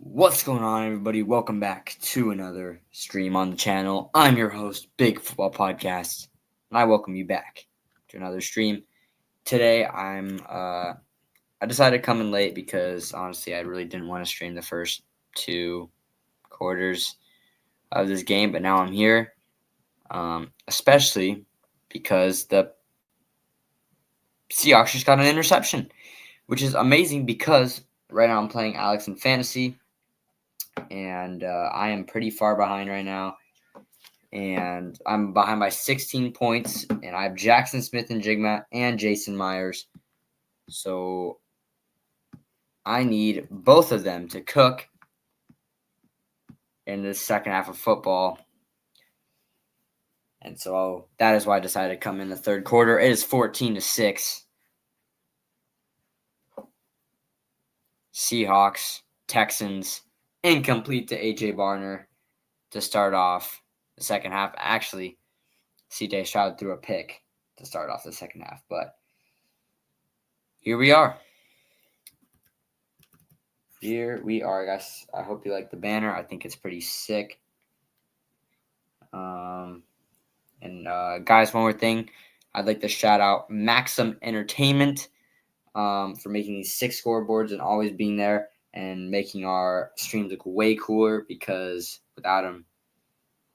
What's going on, everybody? Welcome back to another stream on the channel. I'm your host, Big Football Podcast, and I welcome you back to another stream. Today, I decided to come in late because honestly, I really didn't want to stream the first two quarters of this game, but now I'm here, especially because the Seahawks just got an interception, which is amazing because right now I'm playing Alex in fantasy. And I am pretty far behind right now. And I'm behind by 16 points. And I have Jackson Smith-Njigba and Jason Myers. So I need both of them to cook in the second half of football. And so that is why I decided to come in the third quarter. It is 14-6. Seahawks, Texans. Incomplete to A.J. Barner to start off the second half. Actually, C.J. Stroud threw a pick to start off the second half. But here we are. Here we are, guys. I hope you like the banner. I think it's pretty sick. Guys, one more thing. I'd like to shout out Maxim Entertainment for making these 6 scoreboards and always being there and making our streams look way cooler, because without them,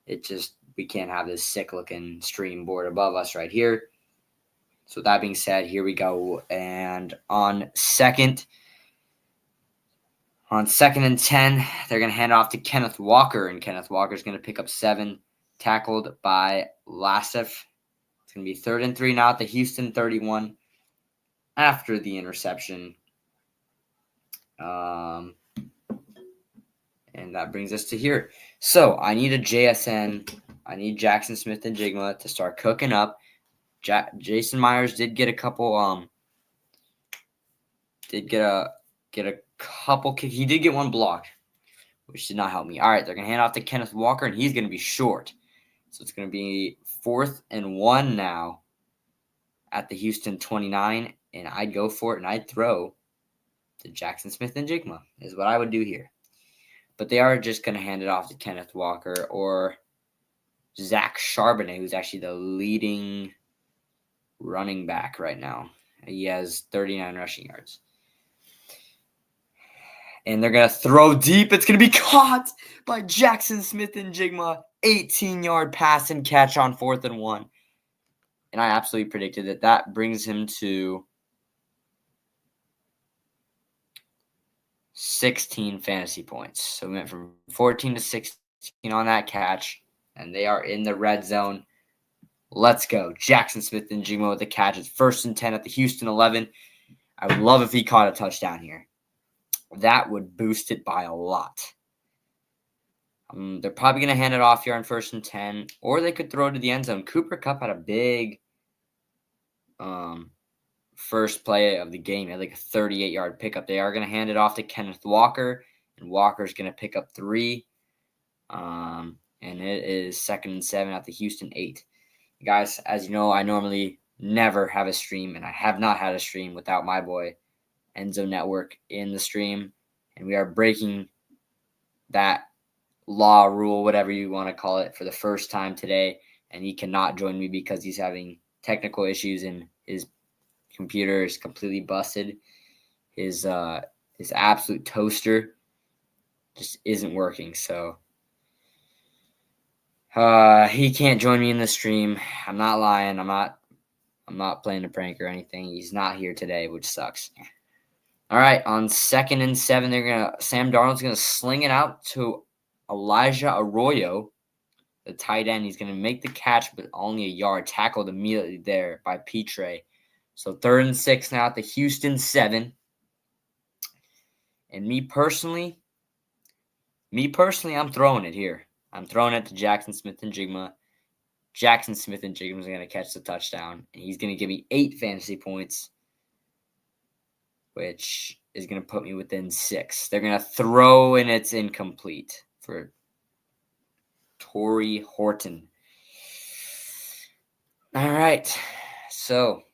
we can't have this sick-looking stream board above us right here. So that being said, here we go. And on second and 10, they're going to hand it off to Kenneth Walker, and Kenneth Walker is going to pick up 7, tackled by Lasef. It's going to be 3rd and 3 now at the Houston 31 after the interception. And that brings us to here. So I need a JSN. I need Jackson Smith-Njigba to start cooking up. Jason Myers did get a couple. Did get a couple kick. He did get one block, which did not help me. All right, they're gonna hand off to Kenneth Walker, and he's gonna be short. So it's gonna be 4th and 1 now at the Houston 29, and I'd go for it, and I'd throw to Jackson Smith-Njigba is what I would do here. But they are just going to hand it off to Kenneth Walker or Zach Charbonnet, who's actually the leading running back right now. He has 39 rushing yards. And they're going to throw deep. It's going to be caught by Jackson Smith-Njigba. 18-yard pass and catch on 4th and 1. And I absolutely predicted that. That brings him to 16 fantasy points. So we went from 14 to 16 on that catch, and they are in the red zone. Let's go. Jackson Smith-Njigba with the catch. It's 1st and 10 at the Houston 11. I would love if he caught a touchdown here. That would boost it by a lot. They're probably going to hand it off here on 1st and 10, or they could throw it to the end zone. Cooper Kupp had a big first play of the game. He had like a 38-yard pickup. They are going to hand it off to Kenneth Walker, and Walker's going to pick up 3. And it is 2nd and 7 at the Houston 8. Guys, as you know, I normally never have a stream, and I have not had a stream without my boy Enzo Network in the stream. And we are breaking that law, rule, whatever you want to call it, for the first time today. And he cannot join me because he's having technical issues and his computer is completely busted. His absolute toaster just isn't working. So he can't join me in the stream. I'm not lying. I'm not playing a prank or anything. He's not here today, which sucks. All right, on 2nd and 7, Sam Darnold's gonna sling it out to Elijah Arroyo, the tight end. He's gonna make the catch, but only a yard. Tackled immediately there by Petre. So 3rd and 6 now at the Houston 7. And me personally, I'm throwing it here. I'm throwing it to Jackson Smith-Njigba. Jackson Smith-Njigba is going to catch the touchdown, and he's going to give me 8 fantasy points, which is going to put me within 6. They're going to throw, and it's incomplete for Torrey Horton. All right, so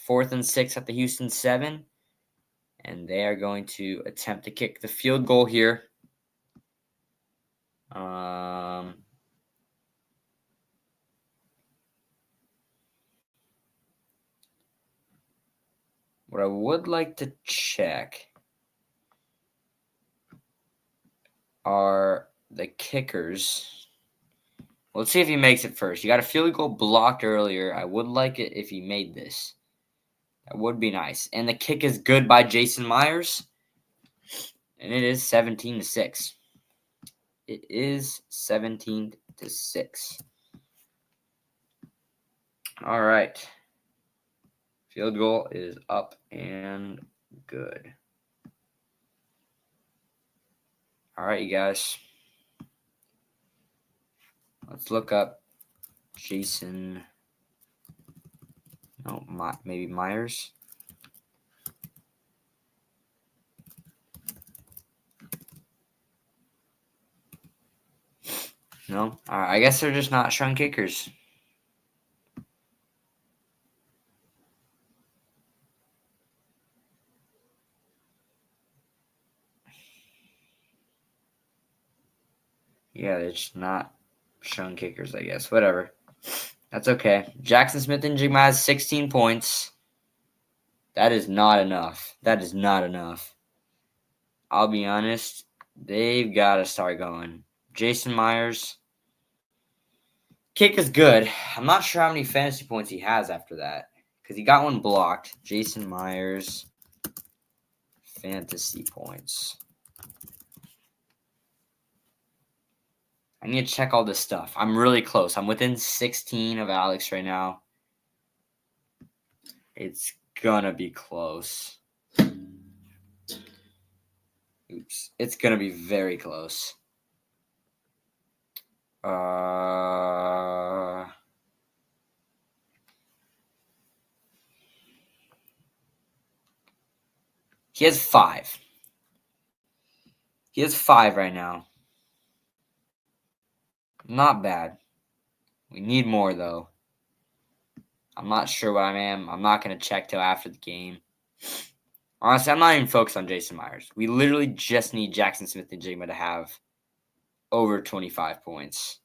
4th and 6 at the Houston 7, And they are going to attempt to kick the field goal here. What I would like to check are the kickers. Let's see if he makes it first. You got a field goal blocked earlier. I would like it if he made this. That would be nice. And the kick is good by Jason Myers. And it is 17-6. It is 17-6. All right. Field goal is up and good. All right, you guys. Let's look up Jason. No, maybe Myers. No? All right, I guess they're just not showing kickers. Yeah, it's not showing kickers, I guess. Whatever. That's okay. Jackson Smith-Njigba has 16 points. That is not enough. That is not enough. I'll be honest. They've got to start going. Jason Myers. Kick is good. I'm not sure how many fantasy points he has after that. Because he got one blocked. Jason Myers. Fantasy points. I need to check all this stuff. I'm really close. I'm within 16 of Alex right now. It's gonna be close. Oops. It's gonna be very close. He has 5. He has 5 right now. Not bad. We need more, though. I'm not sure what I am. I'm not going to check till after the game. Honestly, I'm not even focused on Jason Myers. We literally just need Jackson Smith-Njigba to have over 25 points.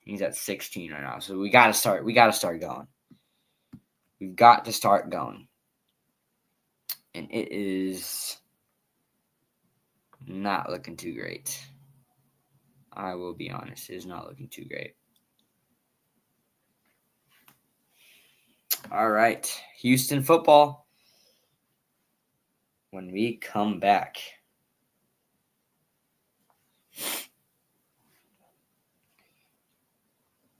He's at 16 right now. So we got to start. We got to start going. We've got to start going. And it is not looking too great. I will be honest. It is not looking too great. All right. Houston football. When we come back.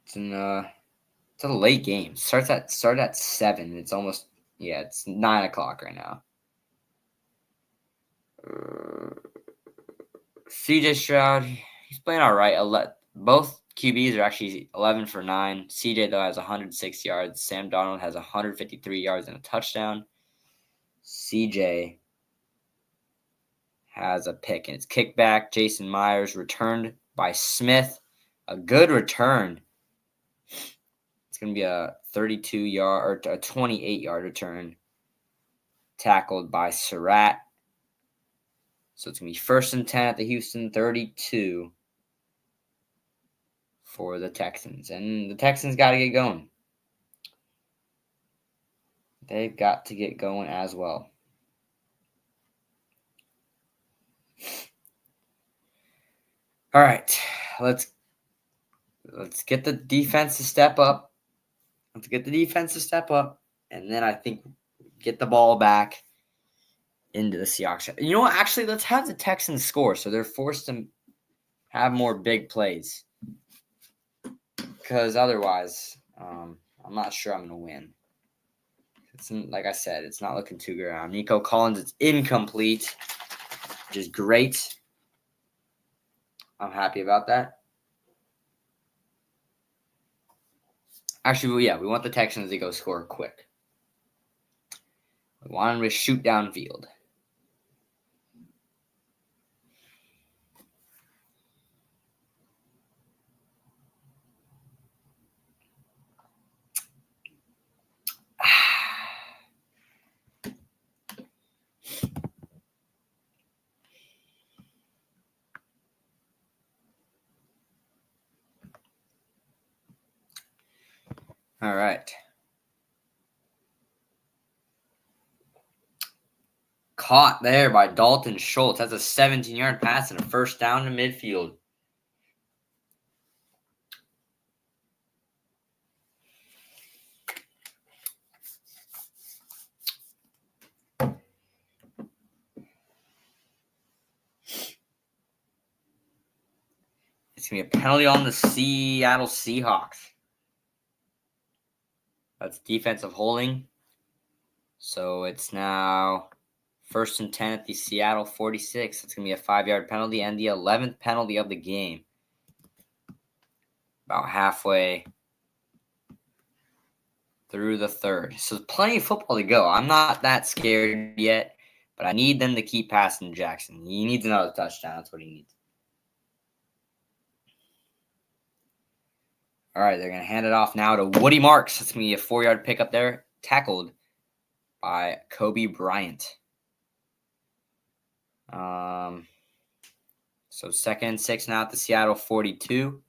It's a late game. Start at 7. It's almost it's 9 o'clock right now. CJ Stroud, he's playing all right. Both QBs are actually 11 for 9. CJ though has 106 yards. Sam Darnold has 153 yards and a touchdown. CJ has a pick and it's kickback. Jason Myers returned by Smith. A good return. It's going to be a 32-yard or a 28-yard return tackled by Surratt. So it's going to be 1st and 10 at the Houston 32 for the Texans. And the Texans got to get going. They've got to get going as well. All right, let's get the defense to step up. And then I think get the ball back into the Seahawks. You know what? Actually, let's have the Texans score so they're forced to have more big plays. Because otherwise, I'm not sure I'm going to win. It's like I said, it's not looking too good. Nico Collins, it's incomplete, which is great. I'm happy about that. Actually, we want the Texans to go score quick. We want them to shoot downfield. All right. Caught there by Dalton Schultz. That's a 17-yard pass and a first down to midfield. It's going to be a penalty on the Seattle Seahawks. That's defensive holding. So it's now 1st and 10 at the Seattle 46. It's going to be a 5-yard penalty and the 11th penalty of the game. About halfway through the third. So plenty of football to go. I'm not that scared yet, but I need them to keep passing Jackson. He needs another touchdown. That's what he needs. All right, they're going to hand it off now to Woody Marks. It's going to be a 4-yard pickup there, tackled by Kobe Bryant. So 2nd and 6 now at the Seattle 42.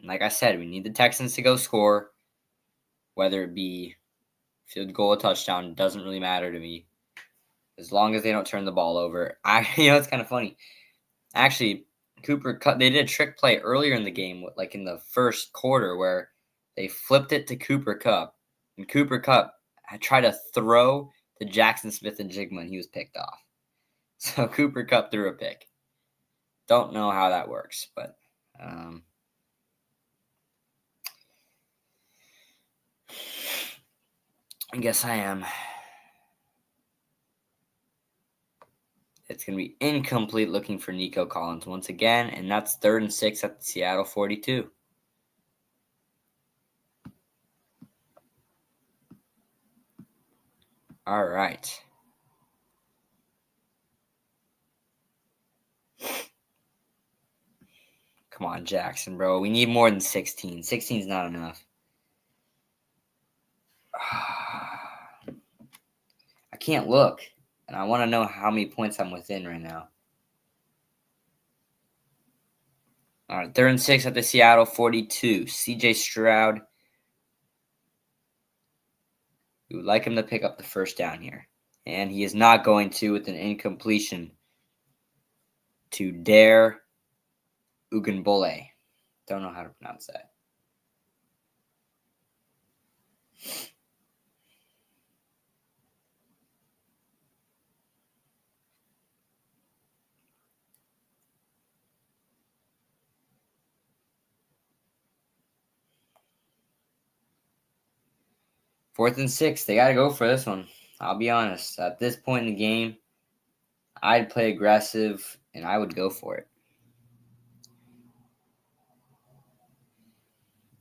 And like I said, we need the Texans to go score, whether it be field goal or touchdown. Doesn't really matter to me, as long as they don't turn the ball over. It's kind of funny. Actually, Cooper Kupp, they did a trick play earlier in the game, like in the first quarter, where they flipped it to Cooper Kupp, and Cooper Kupp had tried to throw to Jackson Smith-Njigba, and he was picked off. So Cooper Kupp threw a pick. Don't know how that works, but I guess I am. It's going to be incomplete, looking for Nico Collins once again, and that's 3rd and 6 at the Seattle 42. All right. Come on, Jackson, bro. We need more than 16. 16 is not enough. I can't look, and I want to know how many points I'm within right now. All right, 3rd and 6 at the Seattle 42. CJ Stroud. We would like him to pick up the first down here. And he is not going to, with an incompletion to Dare Ugunbole. Don't know how to pronounce that. Fourth and 6. They got to go for this one. I'll be honest. At this point in the game, I'd play aggressive, and I would go for it.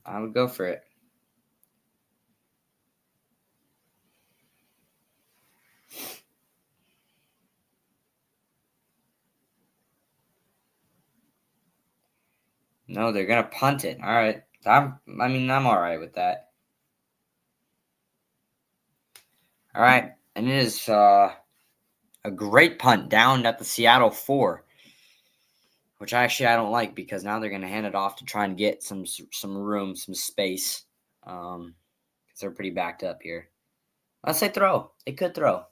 I would go for it. No, they're going to punt it. All right. I'm all right with that. All right. And it is a great punt down at the Seattle 4, which I don't like, because now they're going to hand it off to try and get some room, some space, because they're pretty backed up here. Let's say throw. They could throw.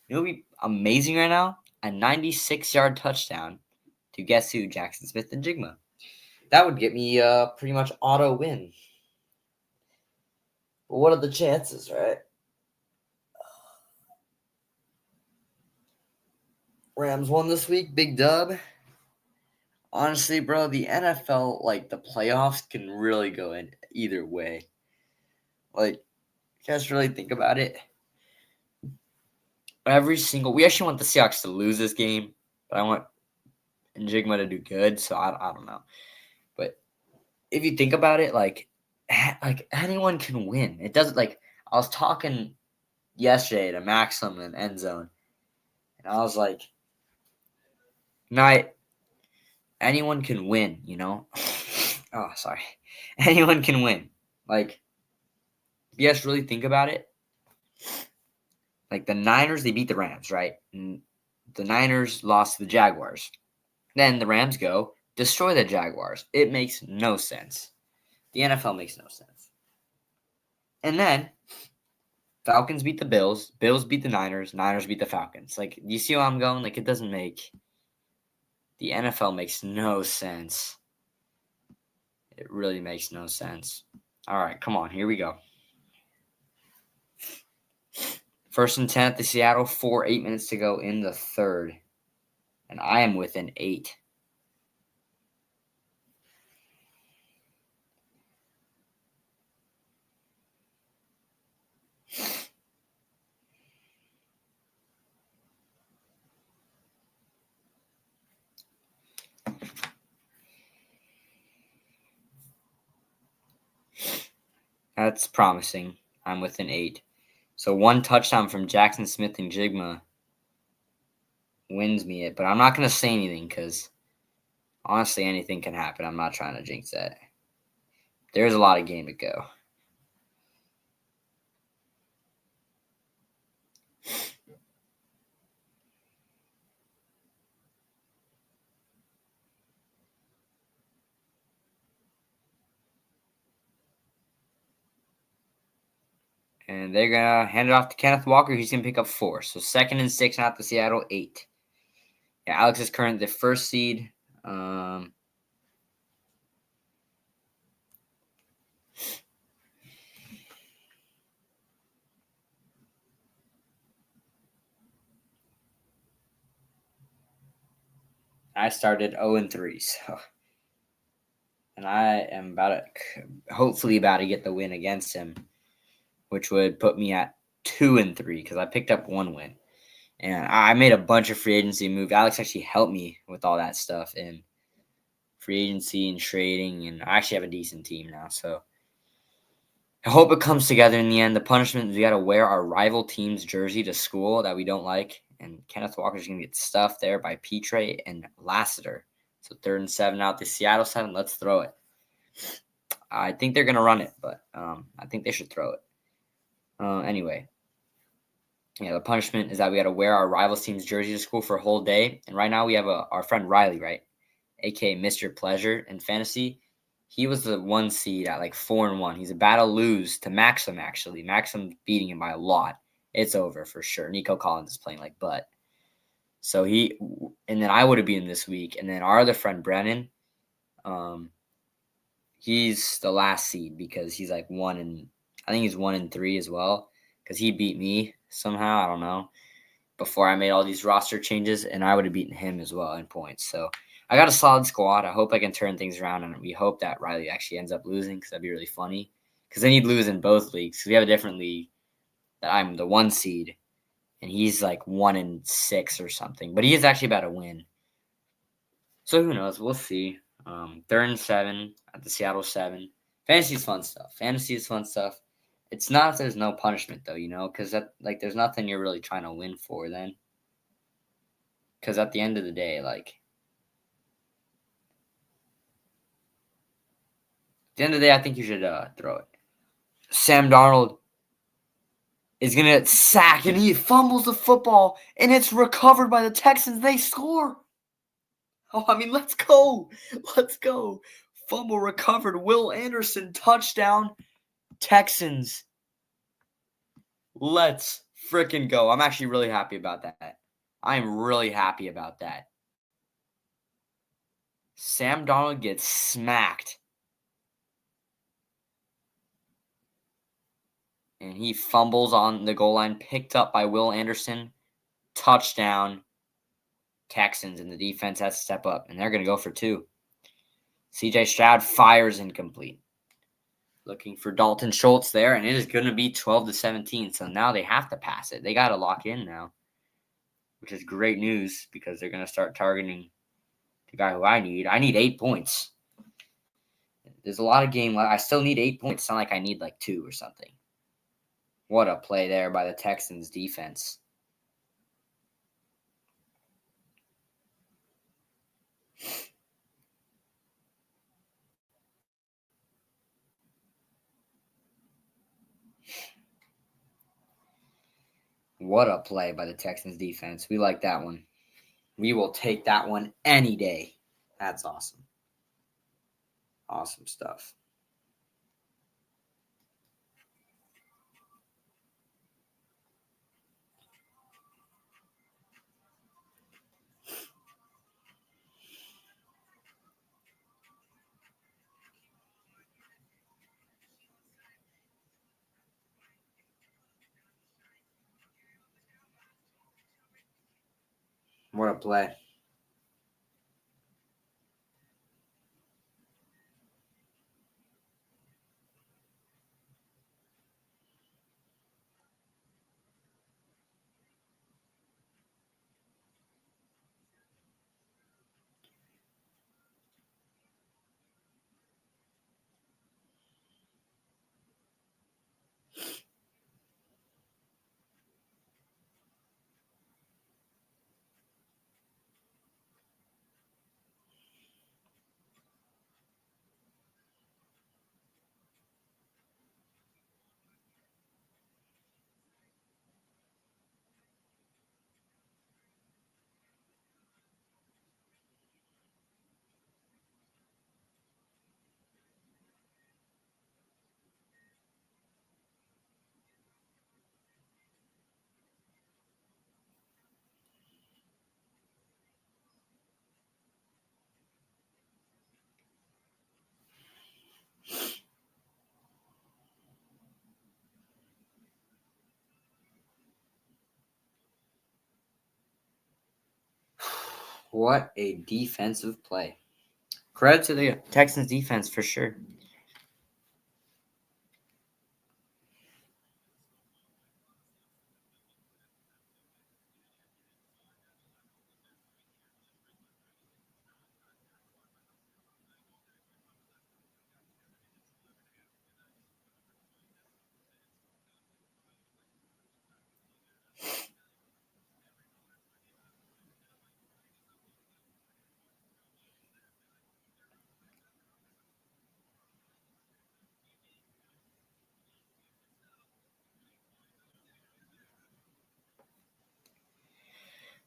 It would be amazing right now. A 96-yard touchdown to guess who? Jackson Smith-Njigba. That would get me pretty much auto win. But what are the chances, right? Rams won this week. Big dub. Honestly, bro, the NFL, like, the playoffs can really go in either way. Like, you guys really think about it? We actually want the Seahawks to lose this game, but I want Njigba to do good, so I don't know. But if you think about it, like anyone can win. It doesn't, like, I was talking yesterday to Maxim in End Zone, and I was like, anyone can win, you know? Oh, sorry. Anyone can win. Like, if you guys really think about it, like, the Niners, they beat the Rams, right? And the Niners lost to the Jaguars. Then the Rams go destroy the Jaguars. It makes no sense. The NFL makes no sense. And then Falcons beat the Bills. Bills beat the Niners. Niners beat the Falcons. Like, you see how I'm going? Like, it doesn't make – the NFL makes no sense. It really makes no sense. All right, come on. Here we go. 1st and 10 at the Seattle, 8 minutes to go in the third. And I am within 8. That's promising. I'm within 8. So 1 touchdown from Jackson Smith and Jigma wins me it. But I'm not going to say anything because, honestly, anything can happen. I'm not trying to jinx that. There's a lot of game to go. And they're going to hand it off to Kenneth Walker. He's going to pick up 4. So 2nd and 6 out the Seattle, 8. Yeah, Alex is currently the 1st seed. I started 0-3, so, and I am hopefully about to get the win against him, which would put me at 2-3 because I picked up 1 win, and I made a bunch of free agency moves. Alex actually helped me with all that stuff in free agency and trading, and I actually have a decent team now, so I hope it comes together in the end. The punishment is we got to wear our rival team's jersey to school that we don't like. And Kenneth Walker's going to get stuffed there by Petre and Lassiter. So 3rd and 7 out the Seattle 7. Let's throw it. I think they're going to run it, but I think they should throw it. Anyway. Yeah, the punishment is that we got to wear our rival team's jersey to school for a whole day. And right now we have our friend Riley, right? A.K.A. Mr. Pleasure in fantasy. He was the 1 seed at like 4-1. He's about to lose to Maxim, actually. Maxim beating him by a lot. It's over for sure. Nico Collins is playing like butt. So and then I would have beaten him this week. And then our other friend, Brennan, he's the last seed because he's like I think he's 1-3 as well because he beat me somehow. I don't know. Before I made all these roster changes, and I would have beaten him as well in points. So I got a solid squad. I hope I can turn things around, and we hope that Riley actually ends up losing because that'd be really funny. Because then he'd lose in both leagues. Because we have a different league that I'm the 1 seed, and he's like 1-6 or something. But he is actually about to win. So who knows? We'll see. 3rd and 7 at the Seattle 7. Fantasy is fun stuff. It's not if there's no punishment, though, because there's nothing you're really trying to win for then. Because at the end of the day, I think you should throw it. Sam Darnold is going to get sacked, and he fumbles the football, and it's recovered by the Texans. They score. Oh, I mean, let's go. Let's go. Fumble recovered. Will Anderson, touchdown. Texans. Let's freaking go. I'm actually really happy about that. I'm really happy about that. Sam Darnold gets smacked. And he fumbles on the goal line, picked up by Will Anderson. Touchdown. Texans, and the defense has to step up, and they're going to go for 2. C.J. Stroud fires incomplete. Looking for Dalton Schultz there, and it is going to be 12-17. So now they have to pass it. They got to lock in now, which is great news because they're going to start targeting the guy who I need. I need 8 points. There's a lot of game left. I still need 8 points. It's not like I need like 2 or something. What a play there by the Texans defense. What a play by the Texans defense. We like that one. We will take that one any day. That's awesome. Awesome stuff. What a play. What a defensive play. Credit to the Texans defense for sure.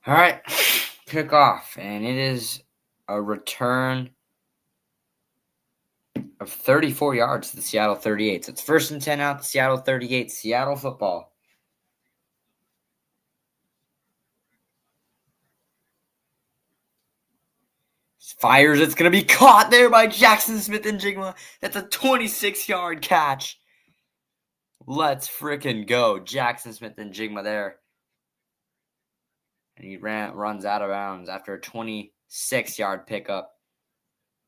All right, kick off, and it is a return of 34 yards to the Seattle 38. So it's 1st and 10 out the Seattle 38. Seattle football. Fires. It's going to be caught there by Jackson Smith-Njigba. That's a 26-yard catch. Let's freaking go. Jackson Smith-Njigba there. And he runs out of bounds after a 26-yard pickup.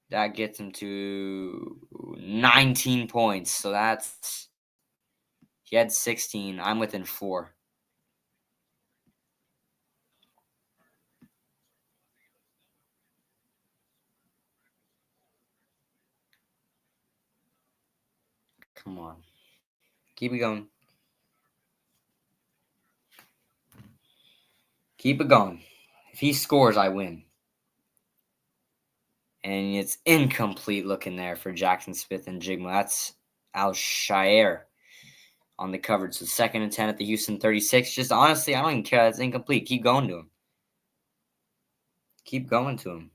That gets him to 19 points. So he had 16. I'm within 4. Come on. Keep it going. Keep it going. If he scores, I win. And it's incomplete looking there for Jackson Smith-Njigba. That's Al-Shaair on the coverage. So 2nd and 10 at the Houston 36. Just honestly, I don't even care. That's incomplete. Keep going to him. Keep going to him.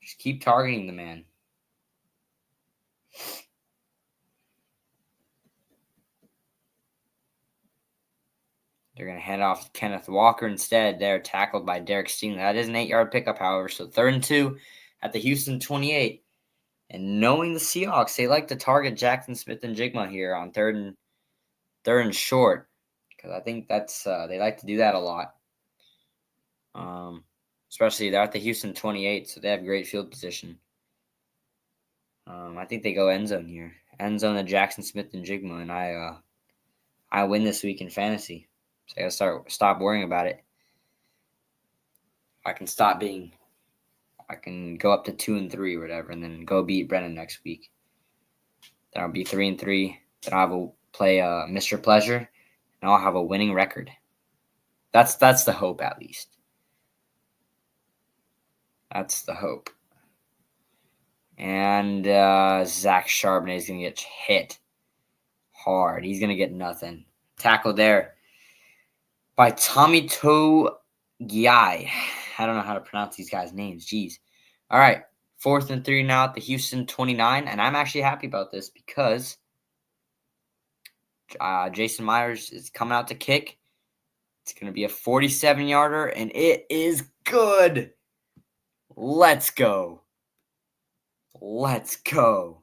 Just keep targeting the man. They're going to hand off to Kenneth Walker instead. They're tackled by Derek Stingley. That is an 8-yard pickup, however. So 3rd and 2 at the Houston 28. And knowing the Seahawks, they like to target Jackson Smith-Njigba here on 3rd and short. Because I think that's they like to do that a lot. Especially they're at the Houston 28, so they have great field position. I think they go end zone here. End zone to Jackson Smith-Njigba, and I win this week in fantasy. So I gotta stop worrying about it. I can go up to 2 and 3 or whatever, and then go beat Brennan next week. Then I'll be 3 and 3. Then I'll play Mr. Pleasure, and I'll have a winning record. That's the hope, at least. That's the hope. And Zach Charbonnet is going to get hit hard. He's going to get nothing. Tackle there by Tommy Togiai. I don't know how to pronounce these guys' names. Jeez. All right. 4th and 3 now at the Houston 29. And I'm actually happy about this because Jason Myers is coming out to kick. It's going to be a 47-yarder, and it is good. Let's go. Let's go.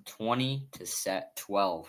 20-12.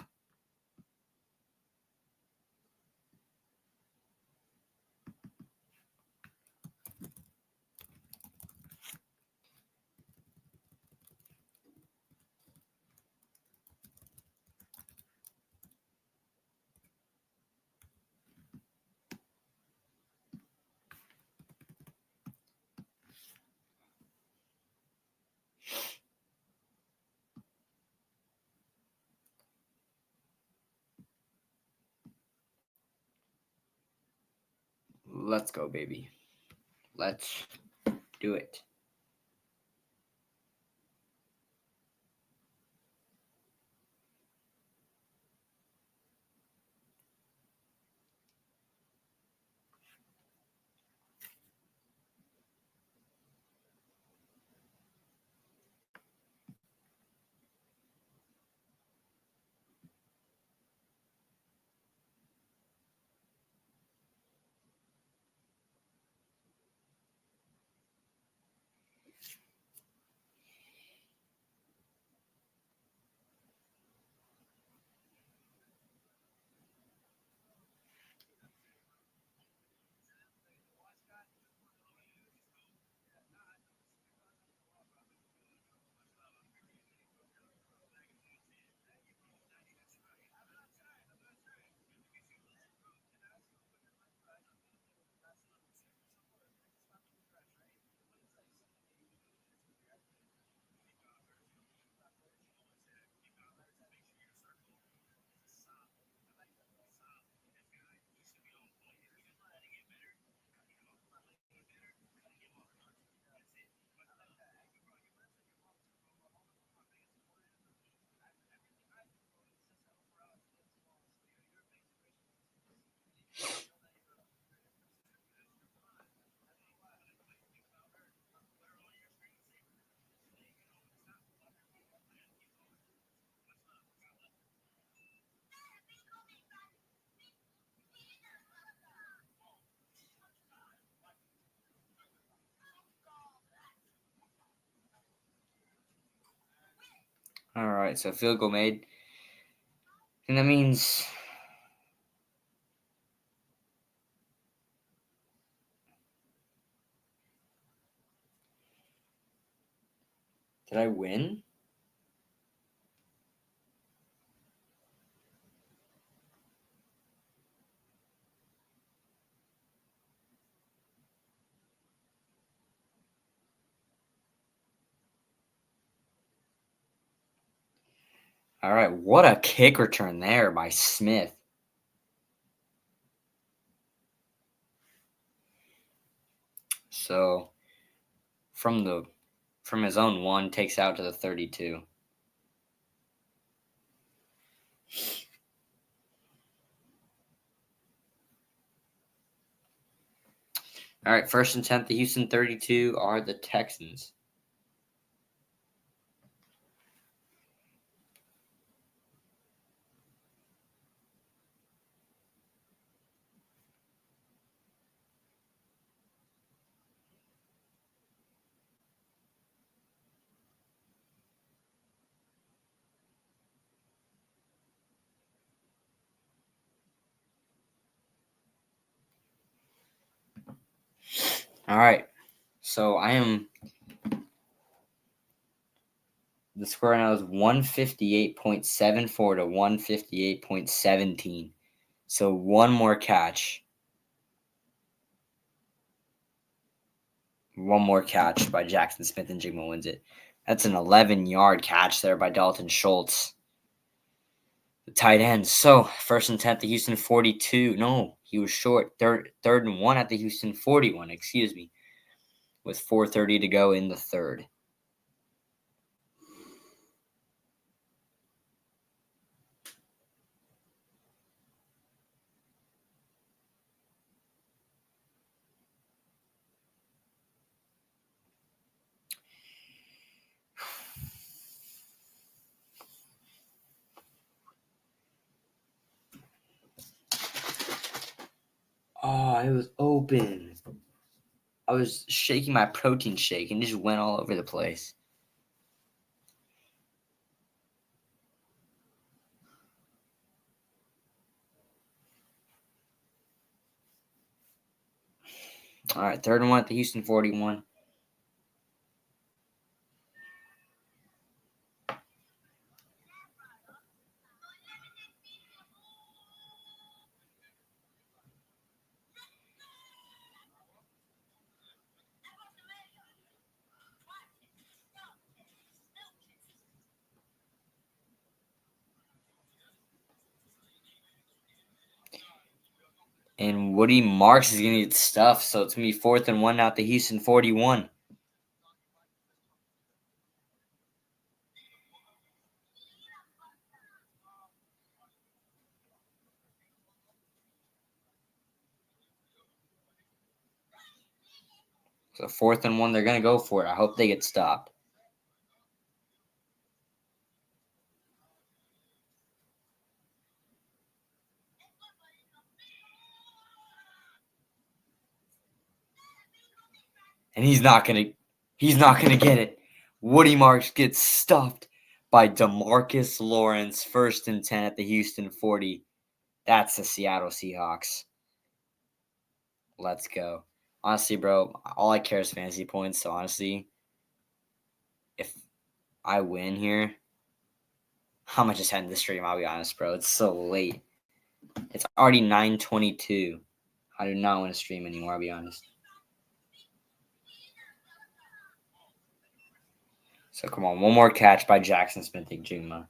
Let's go, baby. Let's do it. All right, so field goal made. And that means did I win? All right, what a kick return there by Smith. So from his own 1 takes out to the 32. All right, 1st and 10th, the Houston 32 are the Texans. All right, so the score now is 158.74 to 158.17. So one more catch. One more catch by Jackson Smith and Jigma wins it. That's an 11-yard catch there by Dalton Schultz, the tight end. So 1st and 10th, the Houston 42. No, he was short. Third and 1 at the Houston 41, excuse me, with 4:30 to go in the third. Oh, it was open. I was shaking my protein shake and it just went all over the place. All right, 3rd and 1 at the Houston 41. And Woody Marks is going to get stuffed, so it's going to be 4th and 1 out the Houston 41. So 4th and 1, they're going to go for it. I hope they get stopped. And he's not going to get it. Woody Marks gets stuffed by DeMarcus Lawrence, 1st and 10 at the Houston 40. That's the Seattle Seahawks. Let's go. Honestly, bro, all I care is fantasy points. So honestly, if I win here, I'm gonna just end the stream. I'll be honest, bro. It's so late. It's already 9:22. I do not want to stream anymore. I'll be honest. So come on, one more catch by Jackson Smith-Njigba.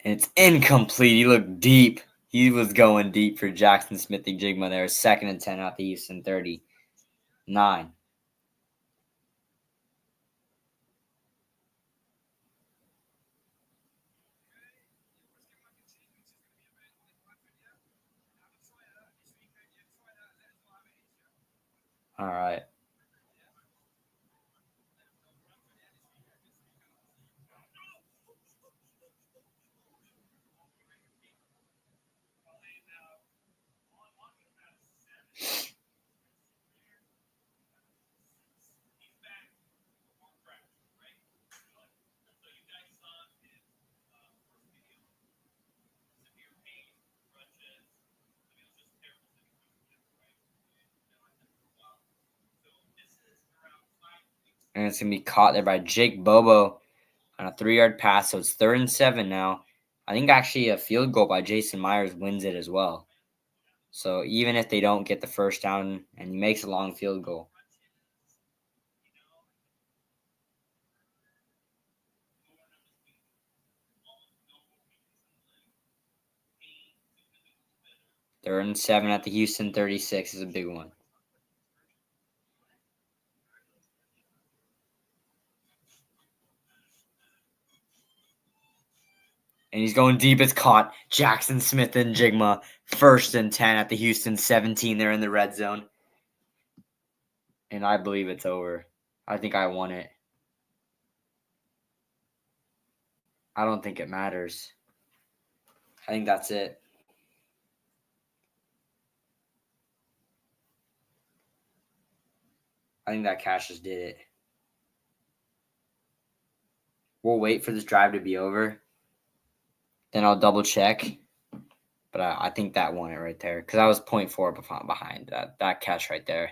And it's incomplete. He looked deep. He was going deep for Jackson Smith-Njigba there. 2nd and 10 out the Houston 39. All right. And it's going to be caught there by Jake Bobo on a 3-yard pass. So it's 3rd and 7 now. I think actually a field goal by Jason Myers wins it as well. So even if they don't get the first down and he makes a long field goal. Third and 7 at the Houston 36 is a big one. And he's going deep. It's caught. Jackson Smith-Njigba, 1st and 10 at the Houston 17. They're in the red zone. And I believe it's over. I think I won it. I don't think it matters. I think that's it. I think that Cash just did it. We'll wait for this drive to be over. Then I'll double check. But I think that won it right there. Because I was 0.4 behind that catch right there.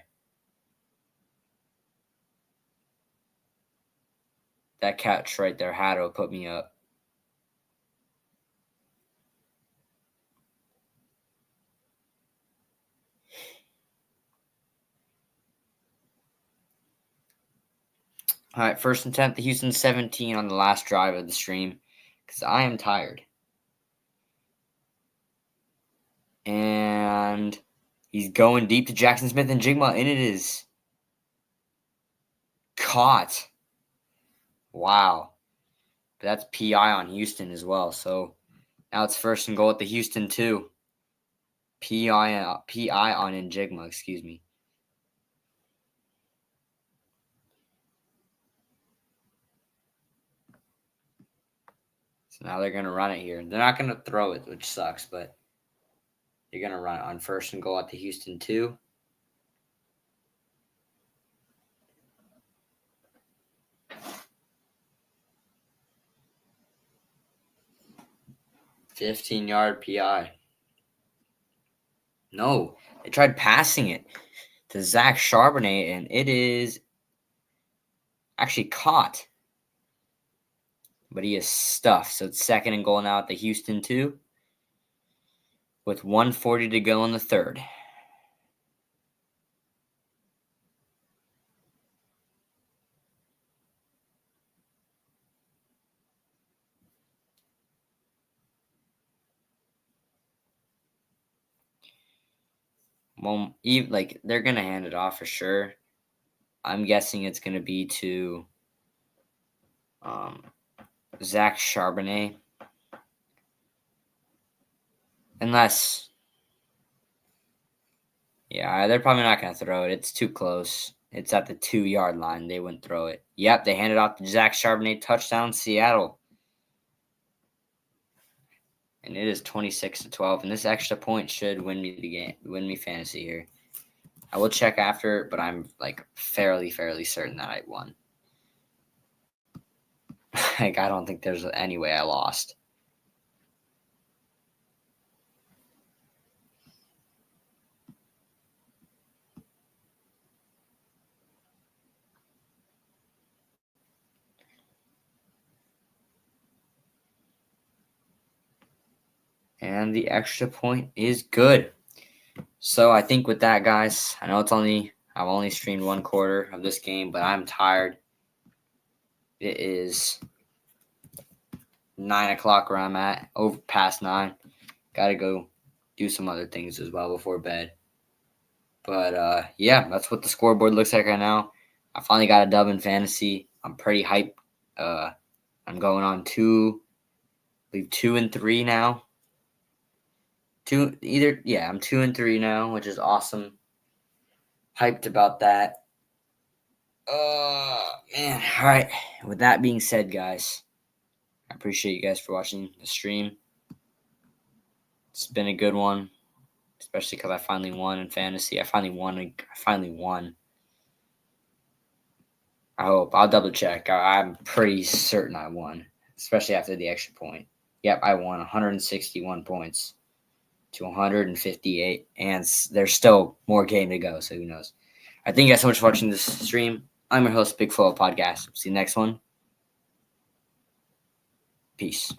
That catch right there had to put me up. All right, 1st and 10, the Houston 17 on the last drive of the stream. Because I am tired. And he's going deep to Jackson Smith-Njigba, and it is caught. Wow. But that's PI on Houston as well. So now it's 1st and goal at the Houston 2. PI on Njigba, excuse me. So now they're going to run it here. They're not going to throw it, which sucks, but they're going to run it on 1st and goal at the Houston 2. $15-yard PI. No, they tried passing it to Zach Charbonnet, and it is actually caught. But he is stuffed. So it's 2nd and goal now at the Houston 2. with 1:40 to go in the third. Well, they're gonna hand it off for sure. I'm guessing it's gonna be to um, Zach Charbonnet, unless, yeah, they're probably not gonna throw it. It's too close. It's at the 2-yard line. They wouldn't throw it. Yep, they handed off to Zach Charbonnet, touchdown Seattle, and it is 26-12. And this extra point should win me the game, win me fantasy here. I will check after, but I'm fairly certain that I won. I don't think there's any way I lost. And the extra point is good. So I think with that, guys, I know I've only streamed 1/4 of this game, but I'm tired. It is 9 o'clock where I'm at, over past 9. Gotta go do some other things as well before bed. But yeah, that's what the scoreboard looks like right now. I finally got a dub in fantasy. I'm pretty hyped. I'm going on 2-3 now. I'm 2-3 now, which is awesome. Hyped about that. Man. All right. With that being said, guys, I appreciate you guys for watching the stream. It's been a good one, especially because I finally won in fantasy. I finally won. I hope. I'll double check. I'm pretty certain I won, especially after the extra point. Yep, I won 161 points to 158, and there's still more game to go, so who knows. I thank you guys so much for watching this stream. I'm your host, Big Flow Podcast. See you next one. Peace.